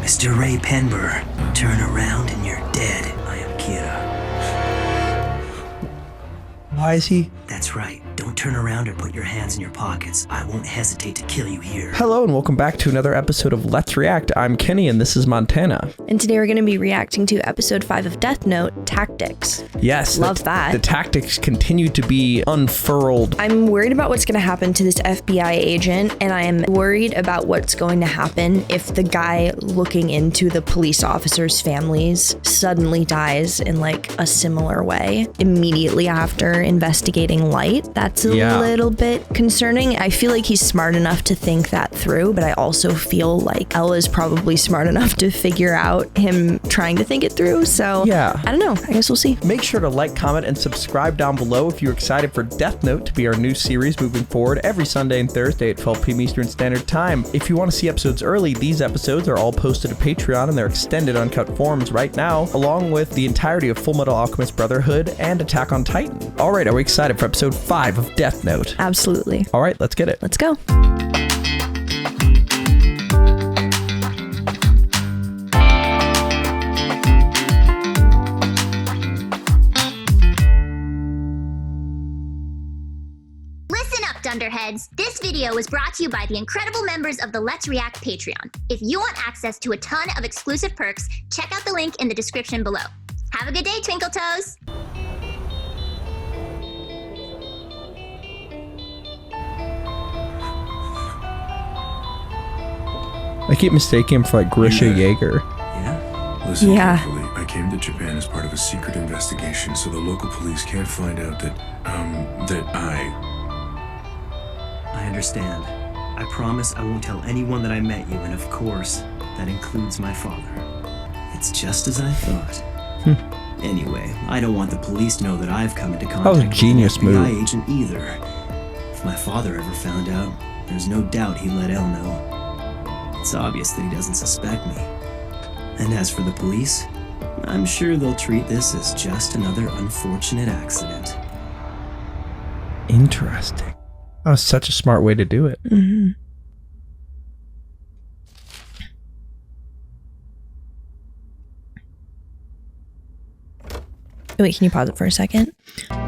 Mr. Ray Penber, turn around and you're dead. I am Kira. Why is he? That's right. Don't turn around or put your hands in your pockets. I won't hesitate to kill you here. Hello and welcome back to another episode of Let's React. I'm Kenny and this is Montana. And today we're going to be reacting to episode 5 of Death Note, Tactics. Yes. Love that. The tactics continue to be unfurled. I'm worried about what's going to happen to this FBI agent, and I am worried about what's going to happen if the guy looking into the police officers' families suddenly dies in like a similar way immediately after investigating Light. That's a little bit concerning. I feel like he's smart enough to think that through, but I also feel like Ella's probably smart enough to figure out him trying to think it through. So yeah, I don't know. I guess we'll see. Make sure to like, comment, and subscribe down below if you're excited for Death Note to be our new series moving forward every Sunday and Thursday at 12 p.m. Eastern Standard Time. If you want to see episodes early, these episodes are all posted to Patreon and they're extended uncut forms right now, along with the entirety of Full Metal Alchemist Brotherhood and Attack on Titan. All right, are we excited for episode 5 of Death Note? Absolutely. All right, let's get it. Let's go. Listen up, Dunderheads! This video was brought to you by the incredible members of the Let's React Patreon. If you want access to a ton of exclusive perks, check out the link in the description below. Have a good day, Twinkle Toes! I keep mistaking him for like Grisha Jaeger. Yeah? Listen Yeah. carefully. I came to Japan as part of a secret investigation, so the local police can't find out that I understand. I promise I won't tell anyone that I met you, and of course, that includes my father. It's just as I thought. Anyway, I don't want the police to know that I've come into contact was a genius with an FBI move. agent either. If my father ever found out, there's no doubt he'd let Elle know. It's obvious that he doesn't suspect me. And as for the police, I'm sure they'll treat this as just another unfortunate accident. Interesting. That was such a smart way to do it. Mm-hmm. Wait, can you pause it for a second?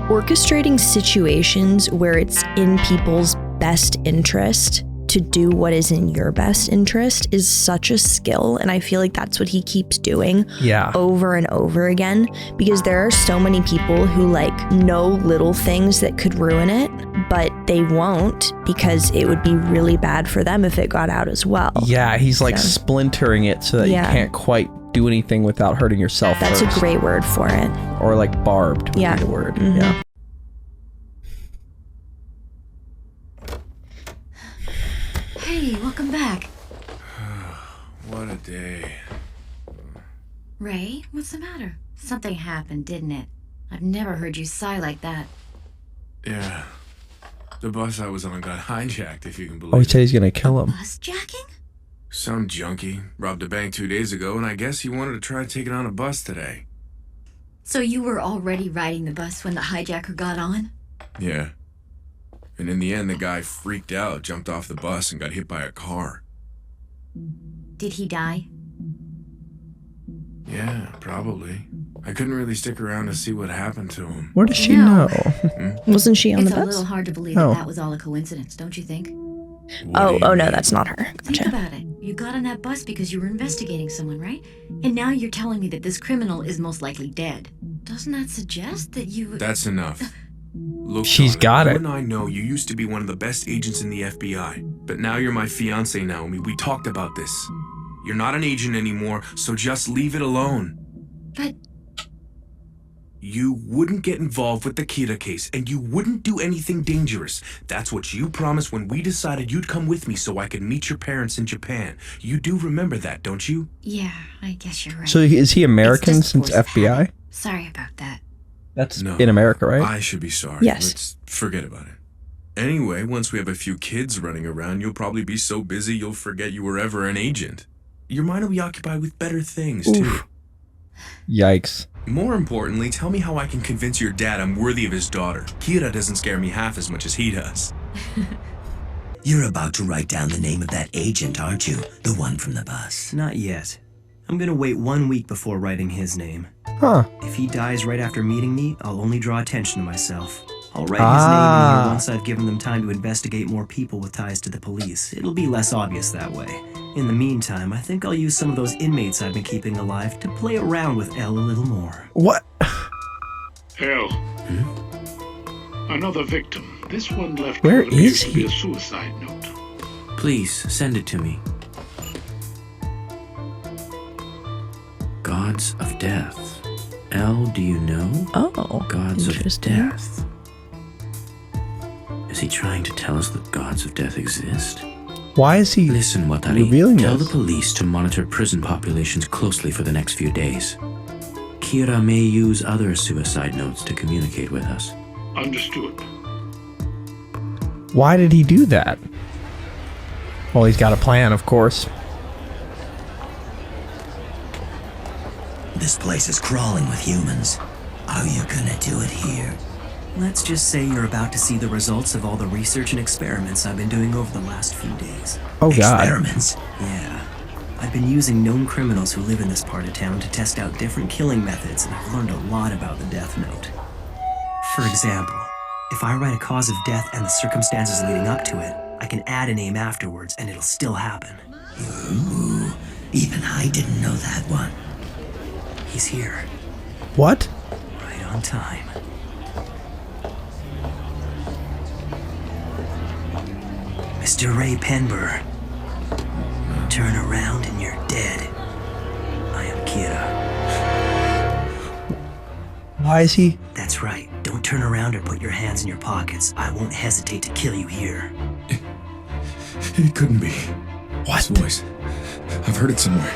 Orchestrating situations where it's in people's best interest to do what is in your best interest is such a skill, and I feel like that's what he keeps doing over and over again, because there are so many people who like know little things that could ruin it, but they won't because it would be really bad for them if it got out as well. Yeah, he's like splintering it so that you can't quite do anything without hurting yourself. That's first. a great word for it. Or like barbed would be the word. Yeah. Hey, welcome back. what a day. Ray, what's the matter? Something happened, didn't it? I've never heard you sigh like that. Yeah. The bus I was on got hijacked, if you can believe Oh, he it. said he's gonna kill him. Bus jacking? Some junkie robbed a bank 2 days ago, and I guess he wanted to try taking on a bus today. So you were already riding the bus when the hijacker got on? Yeah. And in the end, the guy freaked out, jumped off the bus, and got hit by a car. Did he die? Yeah, probably. I couldn't really stick around to see what happened to him. Where does she No. know? Wasn't she on It's the a bus? little hard to believe Oh. that was all a coincidence, don't you think? What do you Oh no, mean? that's not her. Think Gotcha. about it. You got on that bus because you were investigating someone, right? And now you're telling me that this criminal is most likely dead. Doesn't that suggest that you... That's enough. Look, She's Donna, got you it. and I know you used to be one of the best agents in the FBI, but now you're my fiance, Naomi. We talked about this. You're not an agent anymore, so just leave it alone. But... You wouldn't get involved with the Kira case, and you wouldn't do anything dangerous. That's what you promised when we decided you'd come with me so I could meet your parents in Japan. You do remember that, don't you? Yeah, I guess you're right. So is he American It's just since force of FBI? habit. Sorry about that. That's No. in America, right? I should be sorry. Yes. Let's forget about it. Anyway, once we have a few kids running around, you'll probably be so busy you'll forget you were ever an agent. Your mind will be occupied with better things, too. Yikes. More importantly, tell me how I can convince your dad I'm worthy of his daughter. Kira doesn't scare me half as much as he does. You're about to write down the name of that agent, aren't you? The one from the bus. Not yet. I'm gonna wait 1 week before writing his name. Huh. If he dies right after meeting me, I'll only draw attention to myself. I'll write his name in here once I've given them time to investigate more people with ties to the police. It'll be less obvious that way. In the meantime, I think I'll use some of those inmates I've been keeping alive to play around with Elle a little more. What? Hell. Another victim. This one left Where what appears is to be he? a suicide note. Please, send it to me. Gods of Death. Elle, do you know? Oh, Gods of interesting. Death. Is he trying to tell us that gods of death exist? Why is he Listen, Watari. revealing Tell this? the police to monitor prison populations closely for the next few days. Kira may use other suicide notes to communicate with us. Understood. Why did he do that? Well, he's got a plan, of course. This place is crawling with humans. How you gonna do it here? Let's just say you're about to see the results of all the research and experiments I've been doing over the last few days. Oh, God. Experiments? Yeah. I've been using known criminals who live in this part of town to test out different killing methods, and I've learned a lot about the death note. For example, if I write a cause of death and the circumstances leading up to it, I can add a name afterwards and it'll still happen. Ooh, even I didn't know that one. He's here, What? right on time. Mr. Ray Penber, turn around and you're dead. I am Kira. Why is he? That's right. Don't turn around or put your hands in your pockets. I won't hesitate to kill you here. It couldn't be. What? His voice. I've heard it somewhere.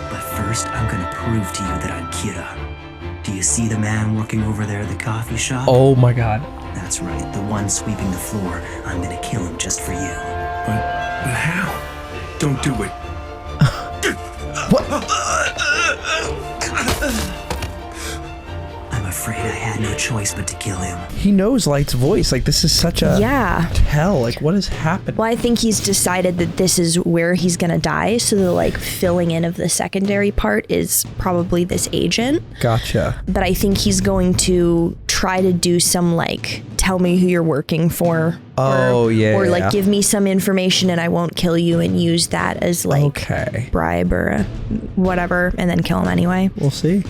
But first, I'm gonna prove to you that I'm Kira. Do you see the man working over there at the coffee shop? Oh my God. That's right, the one sweeping the floor. I'm gonna kill him just for you. But how? Don't do it. I'm afraid I had no choice but to kill him. He knows Light's voice. Like, this is such a Yeah. tell. Like, what has happened? Well, I think he's decided that this is where he's gonna die, so the like filling in of the secondary part is probably this agent. Gotcha. But I think he's going to try to do some like tell me who you're working for. Oh, yeah. Or like give me some information and I won't kill you, and use that as like Okay. bribe or whatever, and then kill him anyway. We'll see.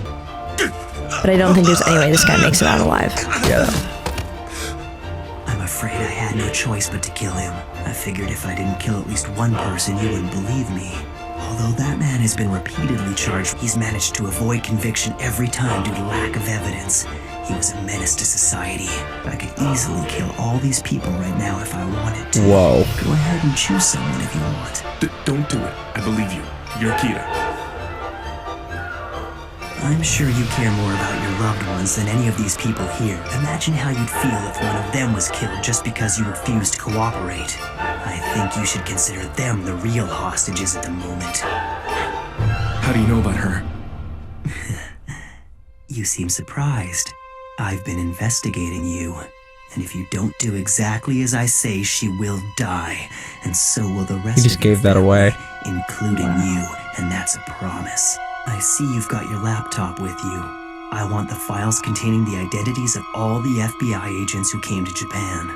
But I don't think there's any way this guy makes it out alive. Yeah. I'm afraid I had no choice but to kill him. I figured if I didn't kill at least one person, you wouldn't believe me. Although that man has been repeatedly charged, he's managed to avoid conviction every time due to lack of evidence. He was a menace to society. I could easily kill all these people right now if I wanted to. Whoa. Go ahead and choose someone if you want. Don't do it. I believe you. You're Kira. I'm sure you care more about your loved ones than any of these people here. Imagine how you'd feel if one of them was killed just because you refused to cooperate. I think you should consider them the real hostages at the moment. How do you know about her? You seem surprised. I've been investigating you. And if you don't do exactly as I say, she will die. And so will the rest He just of your gave that family, away. including you. And that's a promise. I see you've got your laptop with you. I want the files containing the identities of all the FBI agents who came to Japan.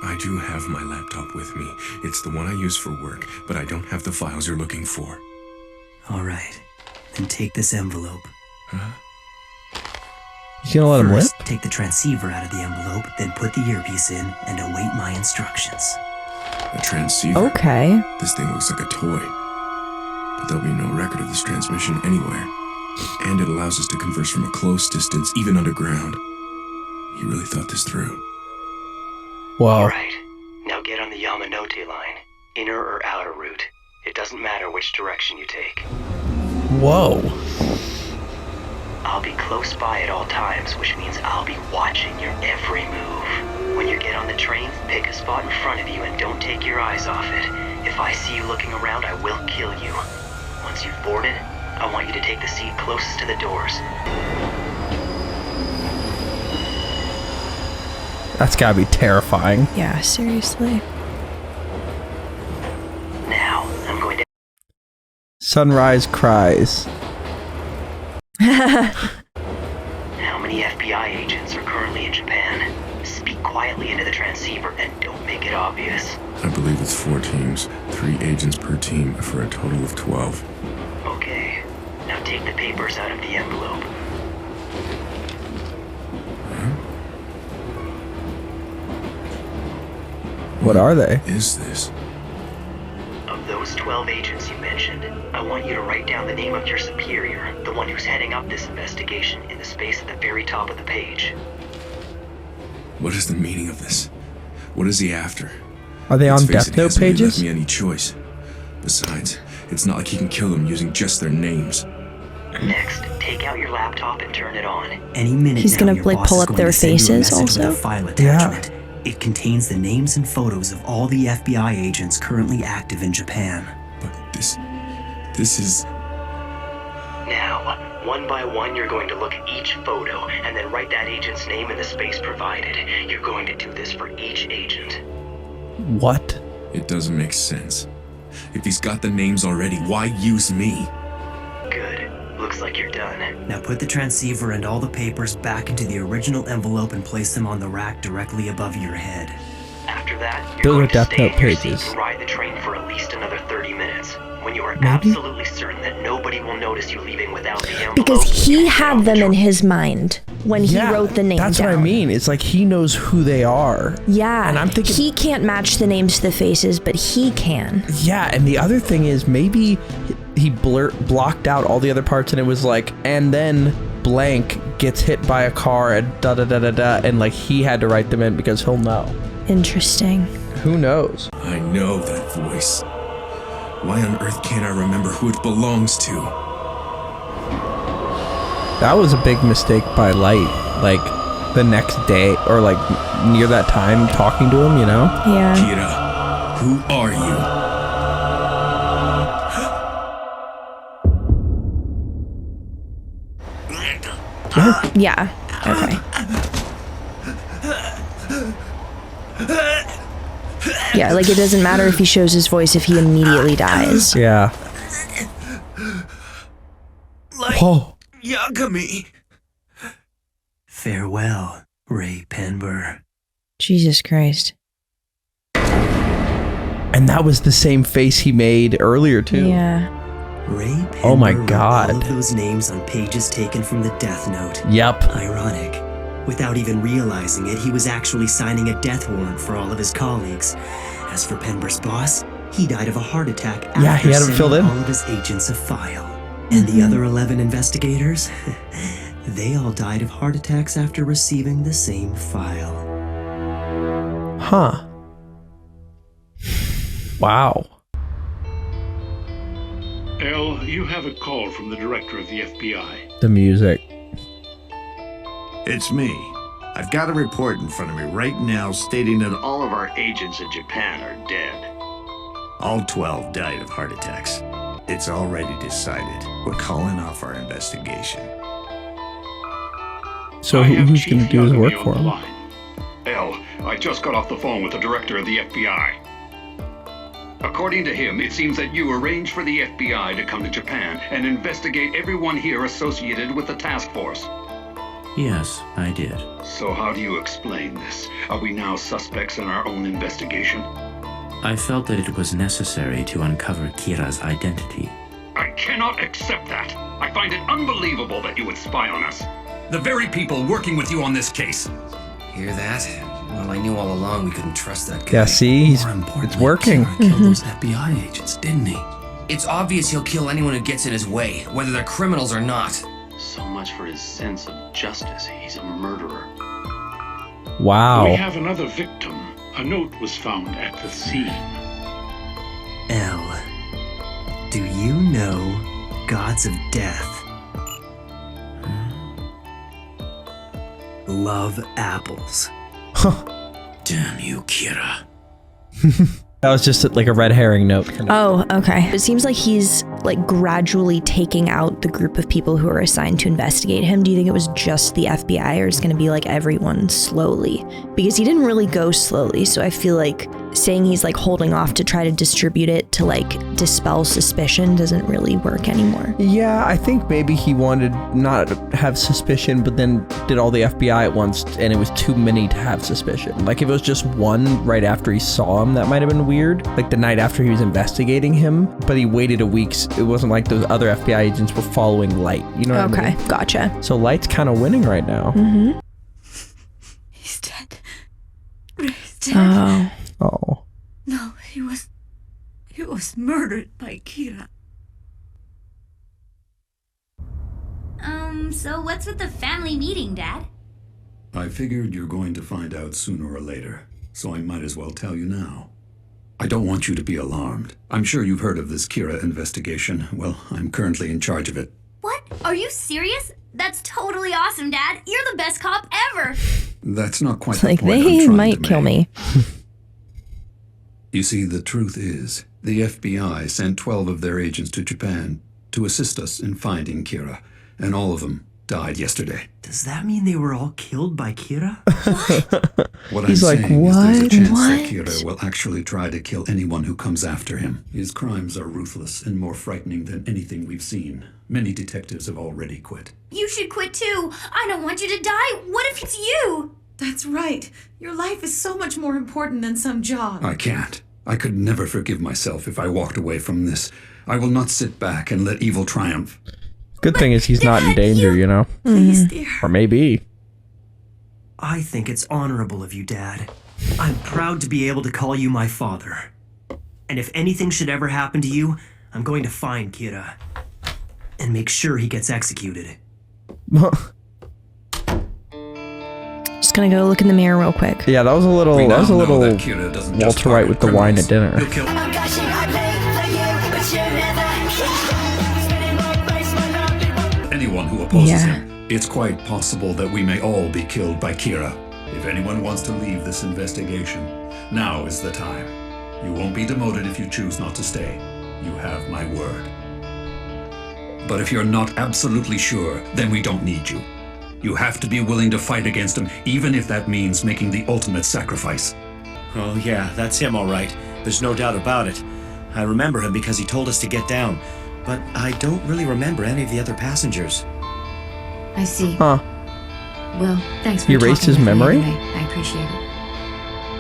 I do have my laptop with me. It's the one I use for work, but I don't have the files you're looking for. All right. Then take this envelope. He's gonna let him live? First, take the transceiver out of the envelope, then put the earpiece in and await my instructions. A transceiver? Okay. This thing looks like a toy. But there'll be no record of this transmission anywhere. And it allows us to converse from a close distance, even underground. He really thought this through. Whoa. Alright, now get on the Yamanote line. Inner or outer route. It doesn't matter which direction you take. Whoa. I'll be close by at all times, which means I'll be watching your every move. When you get on the train, pick a spot in front of you and don't take your eyes off it. If I see you looking around, I will kill you. Once you've boarded, I want you to take the seat closest to the doors. That's gotta be terrifying. Yeah, seriously. Now, I'm going to... Sunrise cries. How many FBI agents are currently in Japan? Speak quietly into the transceiver and don't make it obvious. I believe it's 4 teams, 3 agents per team for a total of 12. Okay. Now take the papers out of the envelope. What are they? Is this? Of those 12 agents you mentioned, I want you to write down the name of your superior, the one who's heading up this investigation, in the space at the very top of the page. What is the meaning of this? What is he after? Are they on Let's face Death it, he Note hasn't really pages? left me any choice. Besides, it's not like he can kill them using just their names. Next, take out your laptop and turn it on. Any minute He's now, gonna, your like, boss pull is up going their to send you a faces message with also? a file attachment. It contains the names and photos of all the FBI agents currently active in Japan. But this is... Now, one by one, you're going to look at each photo and then write that agent's name in the space provided. You're going to do this for each agent. What? It doesn't make sense. If he's got the names already, why use me? Good. Looks like you're done. Now put the transceiver and all the papers back into the original envelope and place them on the rack directly above your head. After that, you're Those going are to Death stay Note in your pages. seat and ride the train for at least another 30 minutes. When you are absolutely certain that nobody will notice you leaving without the envelope... Because he get had off the them in train. his mind when he wrote the names That's down. what I mean. It's like he knows who they are. Yeah, And I'm thinking... he can't match the names to the faces, but he can. Yeah, and the other thing is maybe he blocked out all the other parts and it was like, and then blank gets hit by a car and da-da-da-da-da, and like he had to write them in because he'll know. Interesting. Who knows? I know that voice. Why on earth can't I remember who it belongs to? That was a big mistake by Light. Like, the next day, or like near that time, talking to him, you know? Yeah. Kira, who are you? Yeah. Okay. Yeah, like it doesn't matter if he shows his voice if he immediately dies. Yeah. Oh. Yagami. Farewell, Ray Penber. Jesus Christ. And that was the same face he made earlier, too. Yeah. Ray Penber Oh my wrote God. all of those names on pages taken from the Death Note. Yep. Ironic. Without even realizing it, he was actually signing a death warrant for all of his colleagues. As for Penber's boss, he died of a heart attack after Yeah, he had him sending filled in. all of his agents a file. And the other 11 investigators? They all died of heart attacks after receiving the same file. Huh. Wow. L, you have a call from the director of the FBI. The music. It's me. I've got a report in front of me right now stating that all of our agents in Japan are dead. All 12 died of heart attacks. It's already decided. We're calling off our investigation. So I have who's Chief going to do his Yagami work on for the him? line. L, I just got off the phone with the director of the FBI. According to him, it seems that you arranged for the FBI to come to Japan and investigate everyone here associated with the task force. Yes, I did. So how do you explain this? Are we now suspects in our own investigation? I felt that it was necessary to uncover Kira's identity. I cannot accept that. I find it unbelievable that you would spy on us. The very people working with you on this case. Hear that? Well, I knew all along we couldn't trust that guy. Yeah, see? More importantly, It's working. Kira killed those FBI agents, didn't he? It's obvious he'll kill anyone who gets in his way, whether they're criminals or not. So much for his sense of justice. He's a murderer. Wow. We have another victim. A note was found at the scene. L, do you know gods of death love apples? Damn you, Kira. That was just like a red herring note. Oh, okay. It seems like he's like gradually taking out the group of people who are assigned to investigate him. Do you think it was just the FBI or is it going to be like everyone slowly? Because he didn't really go slowly, so I feel like saying he's like holding off to try to distribute it to like dispel suspicion doesn't really work anymore. Yeah, I think maybe he wanted not to have suspicion, but then did all the FBI at once, and it was too many to have suspicion. Like if it was just one right after he saw him, that might have been weird. Like the night after he was investigating him, but he waited a week. It wasn't like those other FBI agents were following Light. You know what I mean? Okay, gotcha. So Light's kind of winning right now. Mm-hmm. He's dead. Ray's dead. Oh. Oh. No, he was murdered by Kira. So what's with the family meeting, Dad? I figured you're going to find out sooner or later, so I might as well tell you now. I don't want you to be alarmed. I'm sure you've heard of this Kira investigation. Well, I'm currently in charge of it. What? Are you serious? That's totally awesome, Dad. You're the best cop ever. That's not quite It's the like point I'm they trying might to kill make. me. You see, the truth is, the FBI sent 12 of their agents to Japan to assist us in finding Kira, and all of them died yesterday. Does that mean they were all killed by Kira? What He's I'm like, saying is there's a what? chance What? that Kira will actually try to kill anyone who comes after him. His crimes are ruthless and more frightening than anything we've seen. Many detectives have already quit. You should quit too. I don't want you to die. What if it's you? That's right. Your life is so much more important than some job. I can't. I could never forgive myself if I walked away from this. I will not sit back and let evil triumph. Good thing is he's not in danger, you know? Please, dear. Or maybe. I think it's honorable of you, Dad. I'm proud to be able to call you my father. And if anything should ever happen to you, I'm going to find Kira and make sure he gets executed. Just gonna go look in the mirror real quick. Yeah, that was a little We now know little that Kira doesn't just Walter White with the target wine at criminals. dinner. He'll kill anyone who opposes Yeah. him. It's quite possible that we may all be killed by Kira. If anyone wants to leave this investigation, now is the time. You won't be demoted if you choose not to stay. You have my word. But if you're not absolutely sure, then we don't need you. You have to be willing to fight against him, even if that means making the ultimate sacrifice. Oh yeah, that's him all right. There's no doubt about it. I remember him because he told us to get down. But I don't really remember any of the other passengers. I see. Huh. Well, thanks for He erased talking his with me memory? anyway. I appreciate it.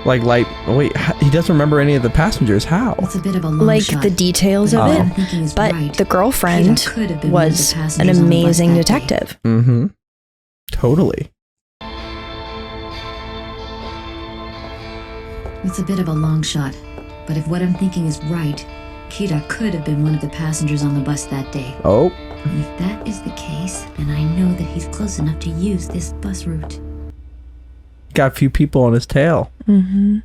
Like, oh, wait, he doesn't remember any of the passengers. How? It's a bit of a long Like shot. the details but of what it. I'm thinking is But right. the girlfriend Kira could have been one of the was an passengers on the bus amazing that day. detective. Mm-hmm. Totally. It's a bit of a long shot, but if what I'm thinking is right, Kira could have been one of the passengers on the bus that day. Oh. And if that is the case, then I know that he's close enough to use this bus route. Got a few people on his tail. Mm-hmm.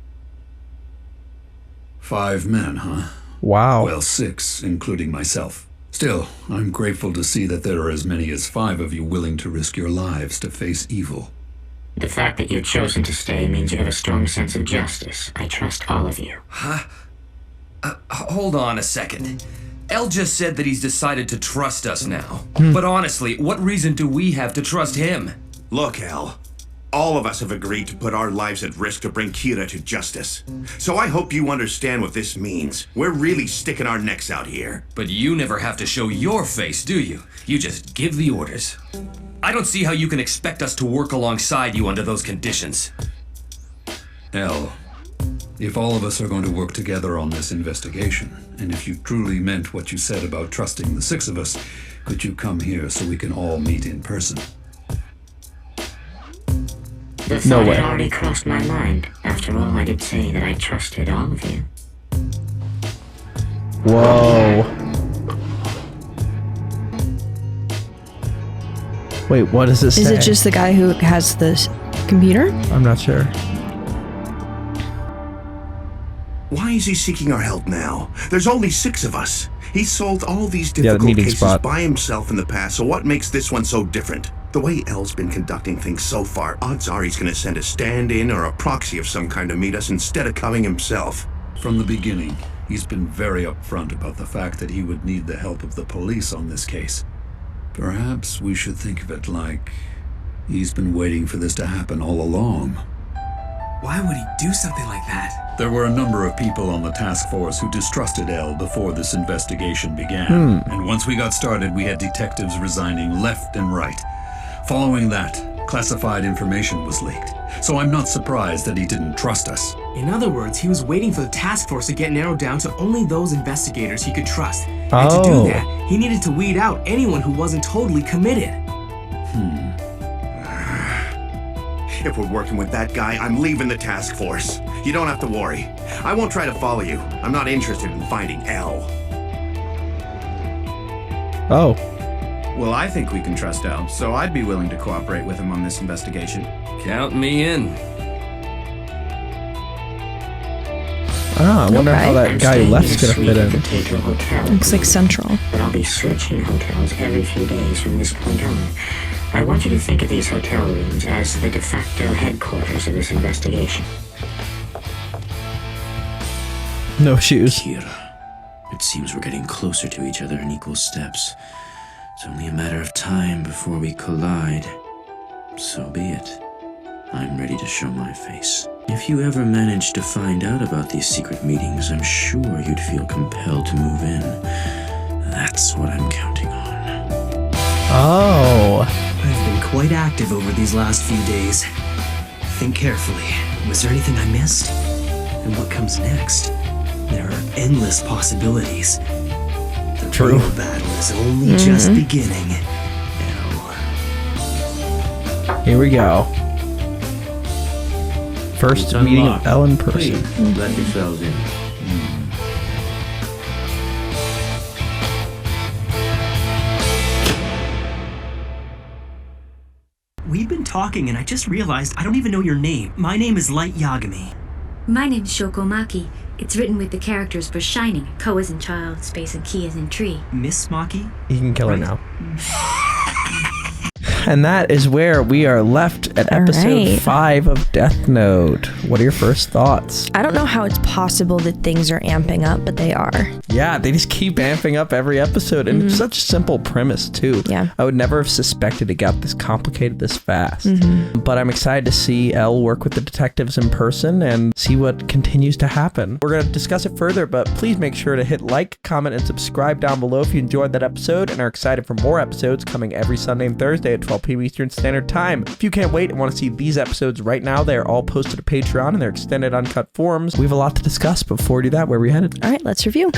5 men, huh? Wow. Well, 6, including myself. Still, I'm grateful to see that there are as many as 5 of you willing to risk your lives to face evil. The fact that you've chosen to stay means you have a strong sense of justice. I trust all of you. Huh? Hold on a second. El just said that he's decided to trust us now. But honestly, what reason do we have to trust him? Look, El. All of us have agreed to put our lives at risk to bring Kira to justice. So I hope you understand what this means. We're really sticking our necks out here. But you never have to show your face, do you? You just give the orders. I don't see how you can expect us to work alongside you under those conditions. El, if all of us are going to work together on this investigation, and if you truly meant what you said about trusting the 6 of us, could you come here so we can all meet in person? The thought had already crossed my mind. After all, I did say that I trusted all of you. Whoa. Wait, what does this say? Is it just the guy who has this computer? I'm not sure. Why is he seeking our help now? There's only 6 of us. He solved all these the difficult meeting cases spot. by himself in the past, so what makes this one so different? The way El's been conducting things so far, odds are he's gonna send a stand-in or a proxy of some kind to meet us instead of coming himself. From the beginning, he's been very upfront about the fact that he would need the help of the police on this case. Perhaps we should think of it like he's been waiting for this to happen all along. Why would he do something like that? There were a number of people on the task force who distrusted El before this investigation began. And once we got started, we had detectives resigning left and right. Following that, classified information was leaked. So I'm not surprised that he didn't trust us. In other words, he was waiting for the task force to get narrowed down to only those investigators he could trust. And to do that, he needed to weed out anyone who wasn't totally committed. If we're working with that guy, I'm leaving the task force. You don't have to worry. I won't try to follow you. I'm not interested in finding El. Oh. Well, I think we can trust El, so I'd be willing to cooperate with him on this investigation. Count me in. I wonder how that guy who left's gonna fit in. Looks like Central. But I'll be switching hotels every few days from this point on. I want you to think of these hotel rooms as the de facto headquarters of this investigation. No shoes. Kira, it seems we're getting closer to each other in equal steps. It's only a matter of time before we collide. So be it. I'm ready to show my face. If you ever manage to find out about these secret meetings, I'm sure you'd feel compelled to move in. That's what I'm counting on. Oh. I've been quite active over these last few days. Think carefully. Was there anything I missed? And what comes next? There are endless possibilities. The real battle is only just beginning. Here we go. First meeting of El in person. Please, let yourselves in. We've been talking and I just realized I don't even know your name. My name is Light Yagami. My name's Shokomaki. It's written with the characters for Shining. Ko as in child, space, and Ki as in tree. Miss Maki? You can kill her now. And that is where we are left at episode 5 of Death Note. What are your first thoughts? I don't know how it's possible that things are amping up, but they are. Yeah, they just keep amping up every episode. And it's such a simple premise, too. Yeah. I would never have suspected it got this complicated this fast. But I'm excited to see El work with the detectives in person and see what continues to happen. We're going to discuss it further, but please make sure to hit like, comment, and subscribe down below if you enjoyed that episode and are excited for more episodes coming every Sunday and Thursday at 12 p.m. Eastern Standard Time. If you can't wait and want to see these episodes right now, they are all posted to Patreon and they're extended uncut forms. We have a lot to discuss, but before we do that, where are we headed? All right, let's review.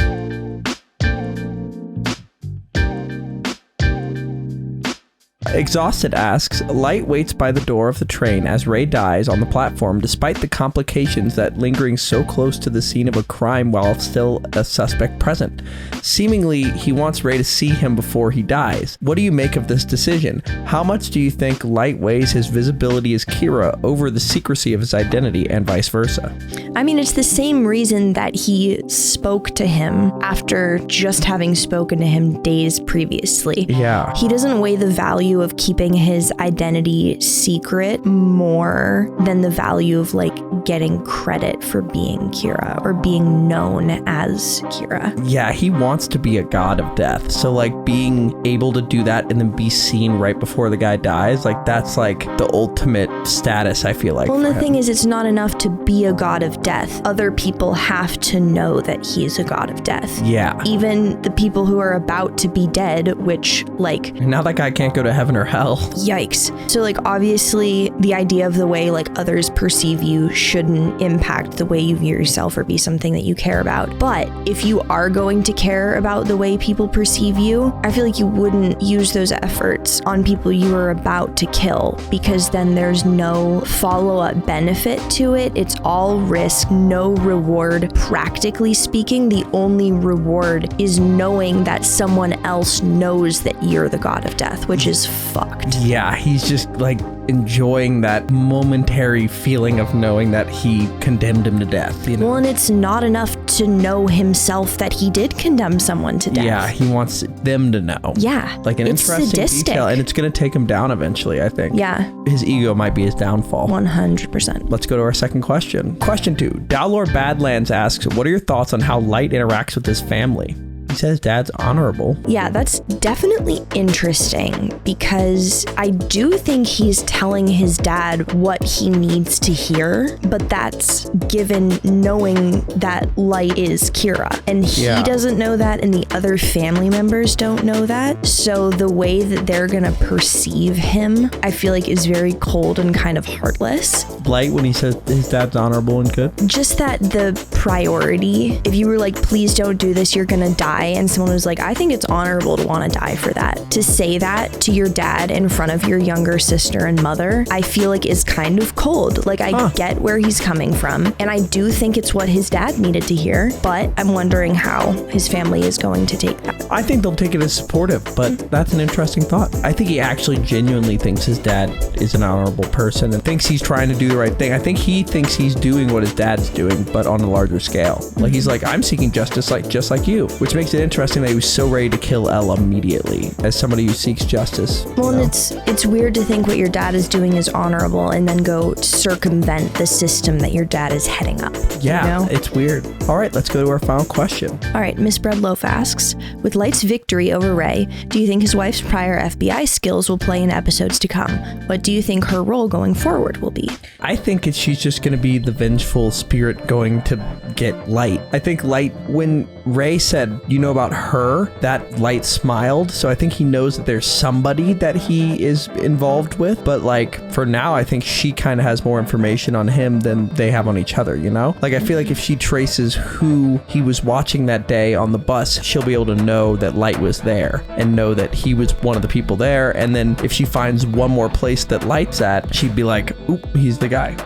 Exhausted asks, Light waits by the door of the train as Ray dies on the platform despite the complications that lingering so close to the scene of a crime while still a suspect present. Seemingly, he wants Ray to see him before he dies. What do you make of this decision? How much do you think Light weighs his visibility as Kira over the secrecy of his identity and vice versa? I mean, it's the same reason that he spoke to him after just having spoken to him days previously. Yeah. He doesn't weigh the value of keeping his identity secret more than the value of like getting credit for being Kira or being known as Kira. Yeah, he wants to be a god of death. So like being able to do that and then be seen right before the guy dies, like that's like the ultimate status, I feel like. Well, and the thing is, it's not enough to be a god of death. Other people have to know that he's a god of death. Yeah. Even the people who are about to be dead, which like... Now that guy can't go to heaven or hell. Yikes. So like obviously the idea of the way like others perceive you shouldn't impact the way you view yourself or be something that you care about. But if you are going to care about the way people perceive you, I feel like you wouldn't use those efforts on people you are about to kill, because then there's no follow-up benefit to it. It's all risk, no reward. Practically speaking, the only reward is knowing that someone else knows that you're the god of death, which is fucked. Yeah, he's just like enjoying that momentary feeling of knowing that he condemned him to death, you know? Well, and it's not enough to know himself that he did condemn someone to death. Yeah, he wants them to know. Yeah. Like an it's interesting sadistic. detail, and it's going to take him down eventually, I think. Yeah. His ego might be his downfall. 100%. Let's go to our second question. Question 2. Dowlord Badlands asks, what are your thoughts on how Light interacts with his family? He says dad's honorable. Yeah, that's definitely interesting because I do think he's telling his dad what he needs to hear, but that's given knowing that Light is Kira. And he doesn't know that, and the other family members don't know that. So the way that they're gonna perceive him, I feel like is very cold and kind of heartless. Light, when he says his dad's honorable and good? Just that the priority, if you were like, please don't do this, you're gonna die, and someone was like, I think it's honorable to want to die for that. To say that to your dad in front of your younger sister and mother, I feel like is kind of cold. Like, I get where he's coming from, and I do think it's what his dad needed to hear, but I'm wondering how his family is going to take that. I think they'll take it as supportive, but that's an interesting thought. I think he actually genuinely thinks his dad is an honorable person and thinks he's trying to do the right thing. I think he thinks he's doing what his dad's doing, but on a larger scale. Like, he's like, I'm seeking justice just like you, which makes it interesting that he was so ready to kill Elle immediately as somebody who seeks justice. Well, and it's weird to think what your dad is doing is honorable and then go circumvent the system that your dad is heading up. Yeah, you know? It's weird. All right, let's go to our final question. All right, Miss Breadloaf asks, with Light's victory over Ray, do you think his wife's prior FBI skills will play in episodes to come? What do you think her role going forward will be? I think she's just going to be the vengeful spirit going to get Light. I think Light, when Ray said, you know about her, that Light smiled. So I think he knows that there's somebody that he is involved with. But like, for now, I think she kind of has more information on him than they have on each other, you know? Like, I feel like if she traces who he was watching that day on the bus, she'll be able to know that Light was there and know that he was one of the people there. And then if she finds one more place that Light's at, she'd be like, oop, he's the guy.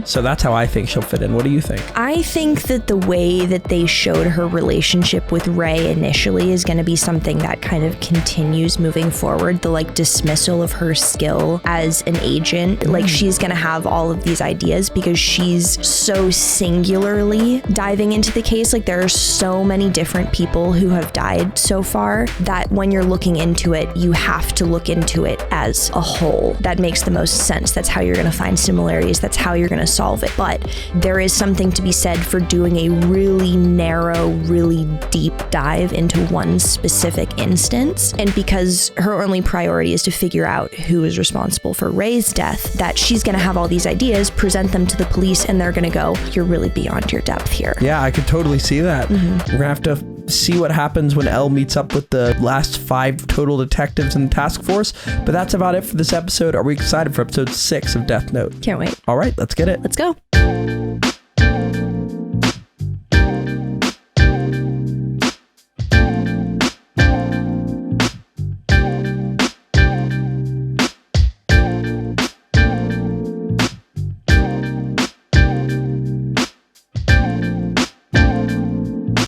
So that's how I think she'll fit in. What do you think? I think that the way that they showed her relationship with Ray initially is going to be something that kind of continues moving forward. The like dismissal of her skill as an agent, like she's going to have all of these ideas because she's so singularly diving into the case. Like, there are so many different people who have died so far that when you're looking into it, you have to look into it as a whole. That makes the most sense. That's how you're going to find similarities. That's how you're going to solve it. But there is something to be said for doing a really narrow, really deep dive into one specific instance. And because her only priority is to figure out who is responsible for Ray's death, that she's going to have all these ideas, present them to the police, and they're going to go, you're really beyond your depth here. Yeah, I could totally see that. We're going to have to see what happens when Elle meets up with the last 5 total detectives in the task force. But that's about it for this episode. Are we excited for episode 6 of Death Note? Can't wait. All right, let's get it. Let's go.